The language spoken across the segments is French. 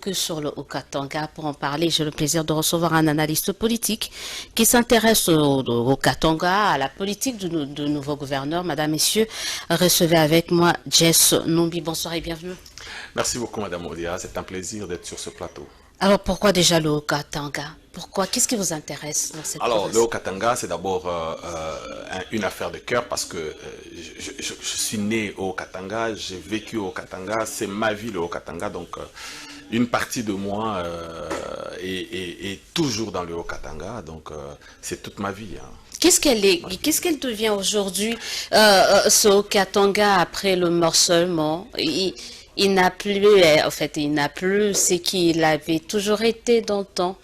focus sur le Haut-Katanga. Pour en parler, j'ai le plaisir de recevoir un analyste politique qui s'intéresse au Katanga, à la politique du nouveau gouverneur. Madame, messieurs, recevez avec moi Jess Numbi. Bonsoir et bienvenue. Merci beaucoup, Madame Odia. C'est un plaisir d'être sur ce plateau. Alors, pourquoi déjà le Haut-Katanga? Pourquoi? Qu'est-ce qui vous intéresse dans cette province? Le Haut-Katanga, c'est d'abord une affaire de cœur parce que je suis né au Haut-Katanga, j'ai vécu au Haut-Katanga, c'est ma vie le Haut-Katanga, donc une partie de moi est toujours dans le Haut-Katanga, donc c'est toute ma vie. Hein. Qu'est-ce qu'elle devient aujourd'hui, ce Haut-Katanga, après le morcellement? Il n'a plus, en fait, il n'a plus ce qu'il avait toujours été dans le temps.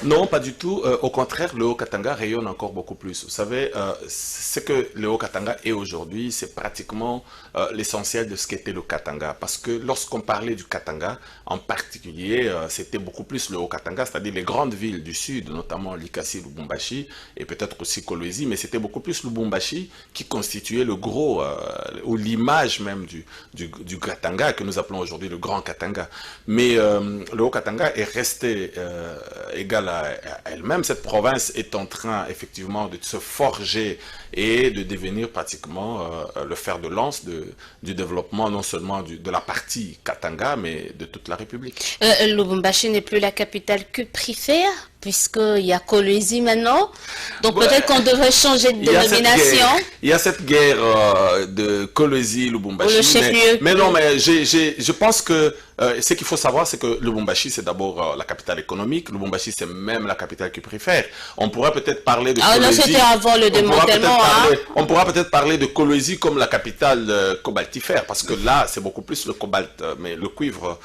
Non, pas du tout. Au contraire, le Haut-Katanga rayonne encore beaucoup plus. Vous savez, ce que le Haut-Katanga est aujourd'hui, c'est pratiquement l'essentiel de ce qu'était le Katanga. Parce que lorsqu'on parlait du Katanga, en particulier, c'était beaucoup plus le Haut-Katanga, c'est-à-dire les grandes villes du sud, notamment Likasi, Lubumbashi, et peut-être aussi Kolwezi, mais c'était beaucoup plus Lubumbashi qui constituait le gros, ou l'image même du Katanga, que nous appelons aujourd'hui le Grand Katanga. Mais le Haut-Katanga est resté égal à elle-même. Cette province est en train effectivement de se forger et de devenir pratiquement le fer de lance du développement non seulement de la partie Katanga, mais de toute la République. Lubumbashi n'est plus la capitale que préfère, puisqu'il y a Kolwezi maintenant. Donc peut-être qu'on devrait changer de dénomination. Il y a cette guerre de Kolwezi-Lubumbashi. Mais non, mais je pense que ce qu'il faut savoir, c'est que Lubumbashi, c'est d'abord la capitale économique. Lubumbashi, c'est même la capitale qui préfère. On pourrait peut-être parler de Kolwezi. Ah non, c'était avant le démantèlement. On pourra peut-être parler de Kolwezi comme la capitale cobaltifère, parce que là, c'est beaucoup plus le cobalt. Mais le cuivre,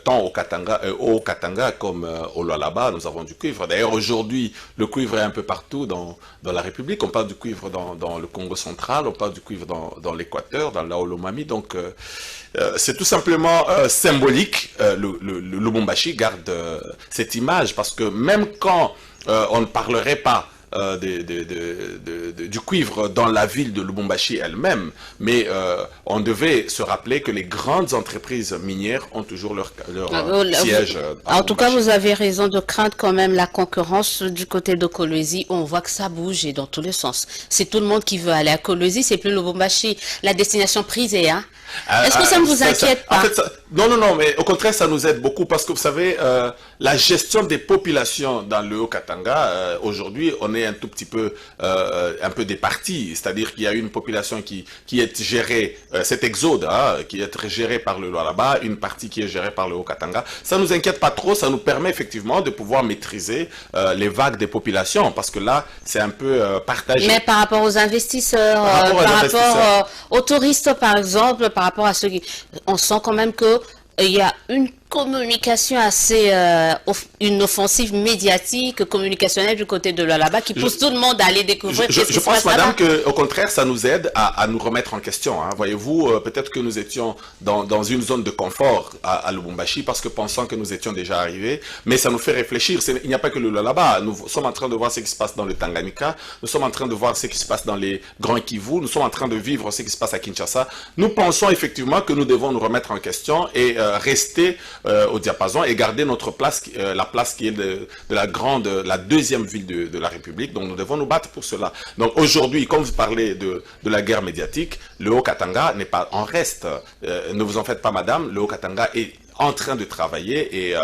tant au Katanga comme au Lualaba, nous avons du cuivre. D'ailleurs, aujourd'hui, le cuivre est un peu partout dans la République. On parle du cuivre dans le Congo central, on parle du cuivre dans l'Équateur, dans l'Aolomami. Donc, c'est tout simplement symbolique. Le Lubumbashi garde cette image parce que même quand on ne parlerait pas du cuivre dans la ville de Lubumbashi elle-même, mais on devait se rappeler que les grandes entreprises minières ont toujours leur siège en tout cas, vous avez raison de craindre quand même la concurrence du côté de Kolwezi. On voit que ça bouge et dans tous les sens. C'est tout le monde qui veut aller à Kolwezi, c'est plus Lubumbashi, la destination prisée, hein. Est-ce que ça ne vous inquiète pas? En fait, non, mais au contraire, ça nous aide beaucoup parce que vous savez, la gestion des populations dans le Haut-Katanga, aujourd'hui, on est un tout petit peu, départi. C'est-à-dire qu'il y a une population qui est gérée, cet exode, qui est géré par le Lualaba, une partie qui est gérée par le Haut-Katanga. Ça nous inquiète pas trop, ça nous permet effectivement de pouvoir maîtriser les vagues des populations parce que là, c'est un peu partagé. Mais par rapport aux investisseurs, par rapport aux touristes, par exemple, par rapport à ceux qui... On sent quand même que il y a une communication assez, une offensive médiatique, communicationnelle du côté de là-bas qui pousse tout le monde à aller découvrir. Je pense, madame, qu'au contraire, ça nous aide à nous remettre en question. Hein. Voyez-vous, peut-être que nous étions dans une zone de confort à Lubumbashi parce que pensant que nous étions déjà arrivés, mais ça nous fait réfléchir. Il n'y a pas que le là-bas. Nous sommes en train de voir ce qui se passe dans le Tanganyika, nous sommes en train de voir ce qui se passe dans les Grands Kivu, nous sommes en train de vivre ce qui se passe à Kinshasa. Nous pensons effectivement que nous devons nous remettre en question et rester au diapason et garder notre place, la place qui est de la deuxième ville de la République. Donc nous devons nous battre pour cela. Donc aujourd'hui, comme vous parlez de la guerre médiatique, le Haut-Katanga n'est pas en reste. Ne vous en faites pas, madame, le Haut-Katanga est en train de travailler et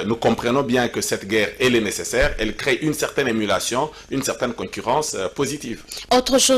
nous comprenons bien que cette guerre, elle est nécessaire, elle crée une certaine émulation, une certaine concurrence positive. Autre chose